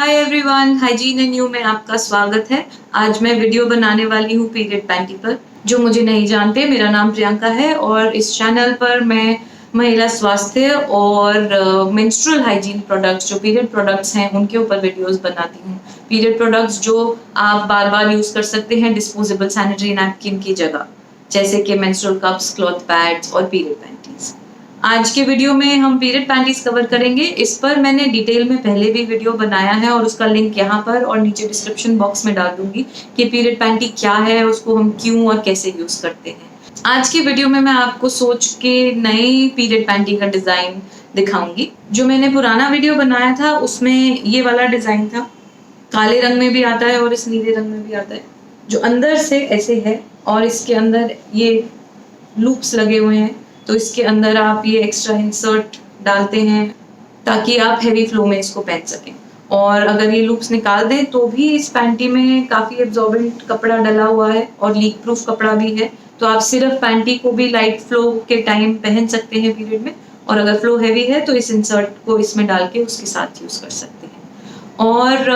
Hi everyone, hygiene and you में आपका स्वागत है। आज मैं वीडियो बनाने वाली हूँ पीरियड पैंटी पर। जो मुझे नहीं जानते, मेरा नाम प्रियंका है और इस चैनल पर मैं महिला स्वास्थ्य और मेंस्ट्रुअल हाइजीन प्रोडक्ट्स, जो पीरियड प्रोडक्ट्स हैं, उनके ऊपर वीडियोस बनाती हूँ। पीरियड प्रोडक्ट्स जो आप बार बार यूज कर सकते हैं डिस्पोजेबल सैनिटरी नैपकिन की जगह, जैसे कि मेंस्ट्रुअल कप्स, क्लॉथ पैड्स और पीरियड पैंटीज। आज के वीडियो में हम पीरियड पैंटीज कवर करेंगे। इस पर मैंने डिटेल में पहले भी वीडियो बनाया है और उसका लिंक यहाँ पर और नीचे डिस्क्रिप्शन बॉक्स में डाल दूंगी कि पीरियड पैंटी क्या है, उसको हम क्यों और कैसे यूज करते हैं। आज की वीडियो में मैं आपको सोच के नई पीरियड पैंटी का डिजाइन दिखाऊंगी। जो मैंने पुराना वीडियो बनाया था उसमें ये वाला डिजाइन था, काले रंग में भी आता है और इस नीले रंग में भी आता है, जो अंदर से ऐसे है और इसके अंदर ये लूप्स लगे हुए हैं। तो इसके अंदर आप ये एक्स्ट्रा इंसर्ट डालते हैं ताकि आप हैवी फ्लो में इसको पहन सकें। और अगर ये लूप्स निकाल दें तो भी इस पैंटी में काफ़ी एब्जॉर्बेंट कपड़ा डला हुआ है और लीक प्रूफ कपड़ा भी है। तो आप सिर्फ पैंटी को भी लाइट फ्लो के टाइम पहन सकते हैं पीरियड में, और अगर फ्लो हैवी है तो इस इंसर्ट को इसमें डाल के उसके साथ यूज़ कर सकते हैं। और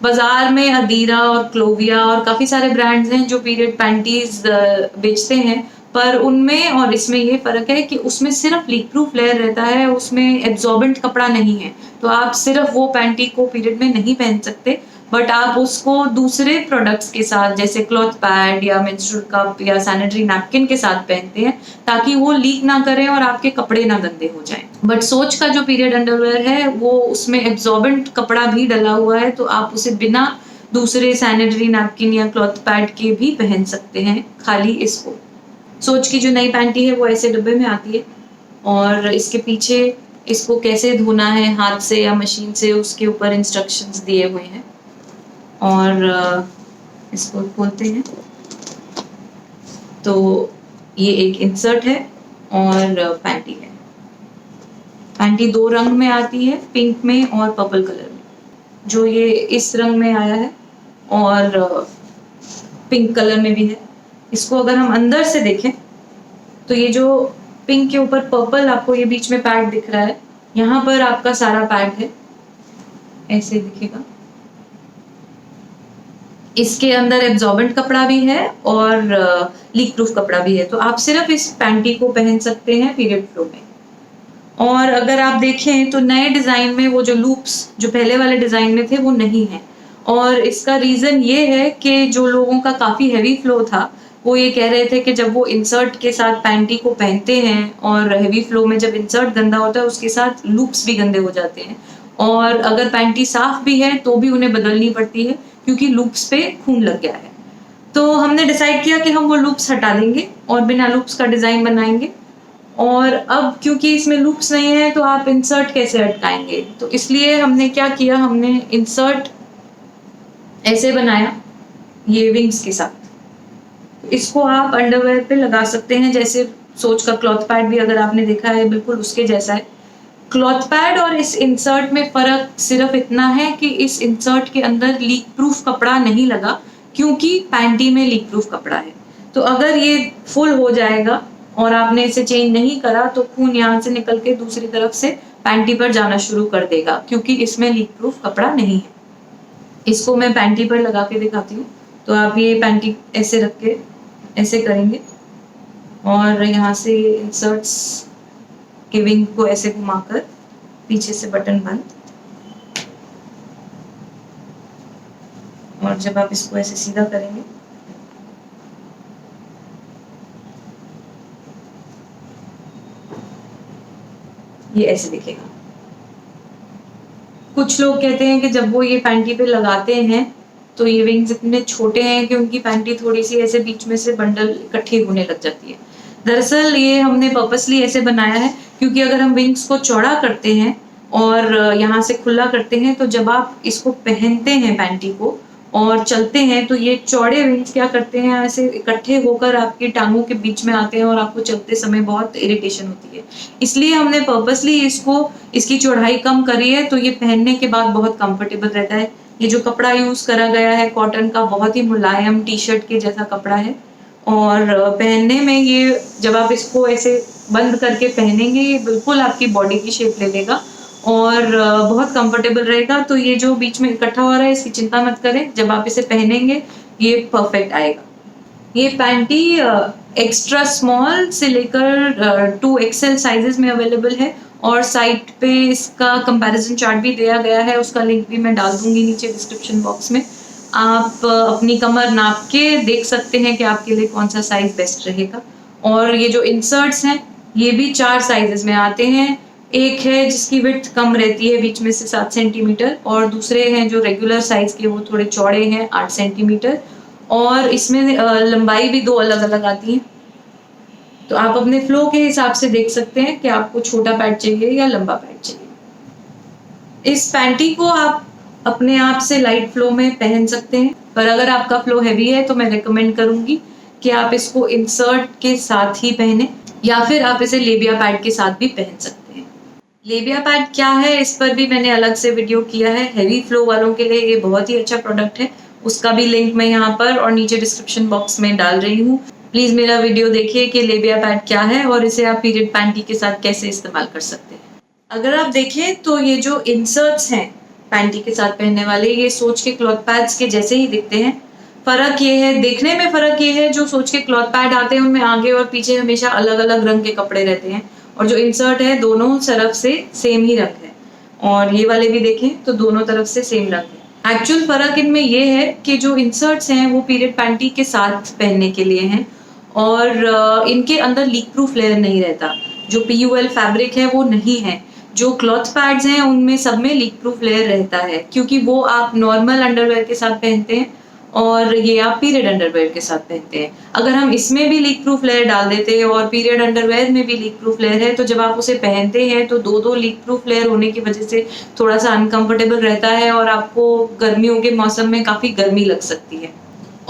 बाज़ार में अदीरा और क्लोविया और काफ़ी सारे ब्रांड्स हैं जो पीरियड पैंटीज बेचते हैं, पर उनमें और इसमें ये फ़र्क है कि उसमें सिर्फ लीक प्रूफ लेयर रहता है, उसमें एब्जॉर्बेंट कपड़ा नहीं है। तो आप सिर्फ वो पैंटी को पीरियड में नहीं पहन सकते, बट आप उसको दूसरे प्रोडक्ट्स के साथ जैसे क्लॉथ पैड या मेंस्ट्रुअल कप या सैनिटरी नैपकिन के साथ पहनते हैं ताकि वो लीक ना करें और आपके कपड़े ना गंदे हो जाएं। बट सोच का जो पीरियड अंडरवेयर है वो उसमें एब्जॉर्बेंट कपड़ा भी डला हुआ है, तो आप उसे बिना दूसरे सैनिटरी नैपकिन या क्लॉथ पैड के भी पहन सकते हैं, खाली इसको। सोच की जो नई पैंटी है वो ऐसे डब्बे में आती है और इसके पीछे इसको कैसे धोना है हाथ से या मशीन से, उसके ऊपर इंस्ट्रक्शंस दिए हुए हैं। और इसको खोलते हैं तो ये एक इंसर्ट है और पैंटी है। पैंटी दो रंग में आती है, पिंक में और पर्पल कलर में। जो ये इस रंग में आया है और पिंक कलर में भी है। इसको अगर हम अंदर से देखें तो ये जो पिंक के ऊपर पर्पल आपको ये बीच में पैड दिख रहा है, यहाँ पर आपका सारा पैड है, ऐसे दिखेगा। इसके अंदर एब्जॉर्बेंट कपड़ा भी है और लीक प्रूफ कपड़ा भी है। तो आप सिर्फ इस पैंटी को पहन सकते हैं पीरियड फ्लो में। और अगर आप देखें तो नए डिज़ाइन में वो जो लूप्स जो पहले वाले डिज़ाइन में थे वो नहीं है, और इसका रीज़न ये है कि जो लोगों का काफ़ी हैवी फ्लो था वो ये कह रहे थे कि जब वो इंसर्ट के साथ पैंटी को पहनते हैं और हैवी फ्लो में जब इंसर्ट गंदा होता है उसके साथ लूप्स भी गंदे हो जाते हैं, और अगर पैंटी साफ भी है तो भी उन्हें बदलनी पड़ती है क्योंकि लूप्स पे खून लग गया है। तो हमने डिसाइड किया कि हम वो लूप्स हटा देंगे और बिना लूप्स का डिज़ाइन बनाएंगे। और अब क्योंकि इसमें लूप्स नहीं है तो आप इंसर्ट कैसे अटकाएंगे, तो इसलिए हमने क्या किया, हमने इंसर्ट ऐसे बनाया ये विंग्स के साथ। इसको आप अंडरवेयर पे लगा सकते हैं, जैसे सोच का क्लॉथ पैड भी अगर आपने देखा है बिल्कुल उसके जैसा है। क्लॉथ पैड और इस इंसर्ट में फ़र्क सिर्फ इतना है कि इस इंसर्ट के अंदर लीक प्रूफ कपड़ा नहीं लगा क्योंकि पैंटी में लीक प्रूफ कपड़ा है। तो अगर ये फुल हो जाएगा और आपने इसे चेंज नहीं करा तो खून यहाँ से निकल के दूसरी तरफ से पैंटी पर जाना शुरू कर देगा क्योंकि इसमें लीक प्रूफ कपड़ा नहीं है। इसको मैं पैंटी पर लगा के दिखाती हूँ। तो आप ये पैंटी ऐसे रख के ऐसे करेंगे और यहाँ से इंसर्ट्स के विंग को ऐसे घुमाकर पीछे से बटन बंद, और जब आप इसको ऐसे सीधा करेंगे ये ऐसे दिखेगा। कुछ लोग कहते हैं कि जब वो ये पैंटी पे लगाते हैं तो ये विंग्स इतने छोटे हैं कि उनकी पैंटी थोड़ी सी ऐसे बीच में से बंडल इकट्ठी होने लग जाती है। दरअसल ये हमने पर्पसली ऐसे बनाया है क्योंकि अगर हम विंग्स को चौड़ा करते हैं और यहाँ से खुला करते हैं तो जब आप इसको पहनते हैं पैंटी को और चलते हैं तो ये चौड़े विंग्स क्या करते हैं, ऐसे इकट्ठे होकर आपकी टांगों के बीच में आते हैं और आपको चलते समय बहुत इरिटेशन होती है। इसलिए हमने पर्पसली इसकी चौड़ाई कम करी है, तो ये पहनने के बाद बहुत कंफर्टेबल रहता है। ये जो कपड़ा यूज़ करा गया है कॉटन का, बहुत ही मुलायम टी शर्ट के जैसा कपड़ा है, और पहनने में ये जब आप इसको ऐसे बंद करके पहनेंगे ये बिल्कुल आपकी बॉडी की शेप ले लेगा और बहुत कंफर्टेबल रहेगा। तो ये जो बीच में इकट्ठा हो रहा है इसकी चिंता मत करें, जब आप इसे पहनेंगे ये परफेक्ट आएगा। ये पैंटी एक्स्ट्रा स्मॉल से लेकर 2XL साइजेस में अवेलेबल है और साइट पे इसका कंपैरिजन चार्ट भी दिया गया है, उसका लिंक भी मैं डाल दूंगी नीचे डिस्क्रिप्शन बॉक्स में। आप अपनी कमर नाप के देख सकते हैं कि आपके लिए कौन सा साइज बेस्ट रहेगा। और ये जो इंसर्ट्स हैं ये भी 4 साइजेस में आते हैं। एक है जिसकी विड्थ कम रहती है बीच में से 7 सेंटीमीटर, और दूसरे हैं जो रेगुलर साइज के वो थोड़े चौड़े हैं 8 सेंटीमीटर, और इसमें लंबाई भी 2 अलग अलग आती है। तो आप अपने फ्लो के हिसाब से देख सकते हैं कि आपको छोटा पैड चाहिए या लंबा पैड चाहिए। इस पैंटी को आप अपने आप से लाइट फ्लो में पहन सकते हैं, पर अगर आपका फ्लो हैवी है तो मैं रिकमेंड करूंगी कि आप इसको इंसर्ट के साथ ही पहने, या फिर आप इसे लेबिया पैड के साथ भी पहन सकते हैं। लेबिया पैड क्या है इस पर भी मैंने अलग से वीडियो किया है। हैवी फ्लो वालों के लिए ये बहुत ही अच्छा प्रोडक्ट है, उसका भी लिंक मैं यहाँ पर और नीचे डिस्क्रिप्शन बॉक्स में डाल रही हूँ। प्लीज मेरा वीडियो देखिए कि लेबिया पैड क्या है और इसे आप पीरियड पैंटी के साथ कैसे इस्तेमाल कर सकते हैं। अगर आप देखें तो ये जो इंसर्ट्स हैं पैंटी के साथ पहनने वाले, ये सोच के क्लॉथ पैड्स के जैसे ही दिखते हैं। फर्क ये है, देखने में फर्क ये है, जो सोच के क्लॉथ पैड आते हैं उनमें आगे और पीछे हमेशा अलग अलग रंग के कपड़े रहते हैं, और जो इंसर्ट है दोनों तरफ से सेम ही रंग है। और ये वाले भी देखें तो दोनों तरफ से सेम रंग है। एक्चुअल फर्क इनमें ये है कि जो इंसर्ट्स हैं वो पीरियड पैंटी के साथ पहनने के लिए हैं, और इनके अंदर लीक प्रूफ लेयर नहीं रहता। जो PUL फैब्रिक है वो नहीं है। जो क्लॉथ पैड्स हैं उनमें सब में लीक प्रूफ लेयर रहता है, क्योंकि वो आप नॉर्मल अंडरवेयर के साथ पहनते हैं और ये आप पीरियड अंडरवेयर के साथ पहनते हैं। अगर हम इसमें भी लीक प्रूफ लेयर डाल देते हैं और पीरियड अंडरवेयर में भी लीक प्रूफ लेयर है, तो जब आप उसे पहनते हैं तो दो लीक प्रूफ लेयर होने की वजह से थोड़ा सा अनकंफर्टेबल रहता है और आपको गर्मियों के मौसम में काफ़ी गर्मी लग सकती है।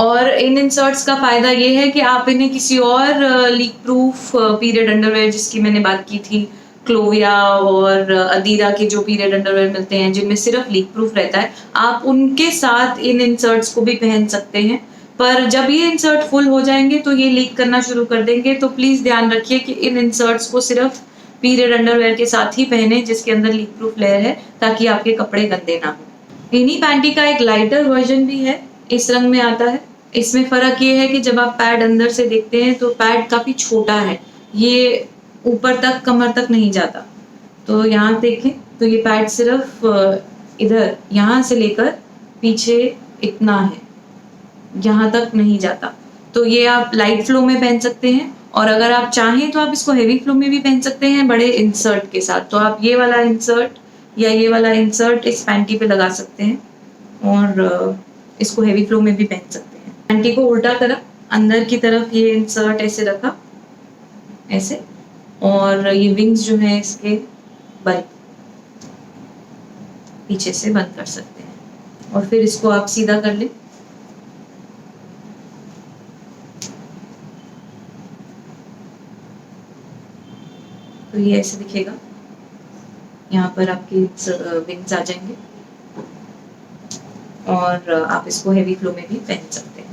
और इन इंसर्ट्स का फ़ायदा ये है कि आप इन्हें किसी और लीक प्रूफ पीरियड अंडरवेयर, जिसकी मैंने बात की थी, क्लोविया और अदीरा के जो पीरियड अंडरवेयर मिलते हैं जिनमें सिर्फ लीक प्रूफ रहता है, आप उनके साथ इन इंसर्ट्स को भी पहन सकते हैं। पर जब ये इंसर्ट फुल हो जाएंगे तो ये लीक करना शुरू कर देंगे, तो प्लीज़ ध्यान रखिए कि इन इंसर्ट्स को सिर्फ पीरियड अंडरवेयर के साथ ही पहने जिसके अंदर लीक प्रूफ लेयर है, ताकि आपके कपड़े गंदे ना हो। इन्हीं पैंटी का एक लाइटर वर्जन भी है, इस रंग में आता है। इसमें फ़र्क ये है कि जब आप पैड अंदर से देखते हैं तो पैड काफ़ी छोटा है, ये ऊपर तक कमर तक नहीं जाता। तो यहाँ देखें तो ये पैड सिर्फ इधर यहाँ से लेकर पीछे इतना है, यहाँ तक नहीं जाता। तो ये आप लाइट फ्लो में पहन सकते हैं, और अगर आप चाहें तो आप इसको हेवी फ्लो में भी पहन सकते हैं बड़े इंसर्ट के साथ। तो आप ये वाला इंसर्ट या ये वाला इंसर्ट इस पैंटी पे लगा सकते हैं और इसको हेवी फ्लो में भी पहन सकते हैं। पैंटी को उल्टा करा, अंदर की तरफ ये इंसर्ट ऐसे रखा, ऐसे, और ये विंग्स जो है इसके बंद, पीछे से बंद कर सकते हैं, और फिर इसको आप सीधा कर लें। तो ये ऐसे दिखेगा, यहाँ पर आपके विंग्स आ जाएंगे और आप इसको हेवी फ्लो में भी पहन सकते हैं।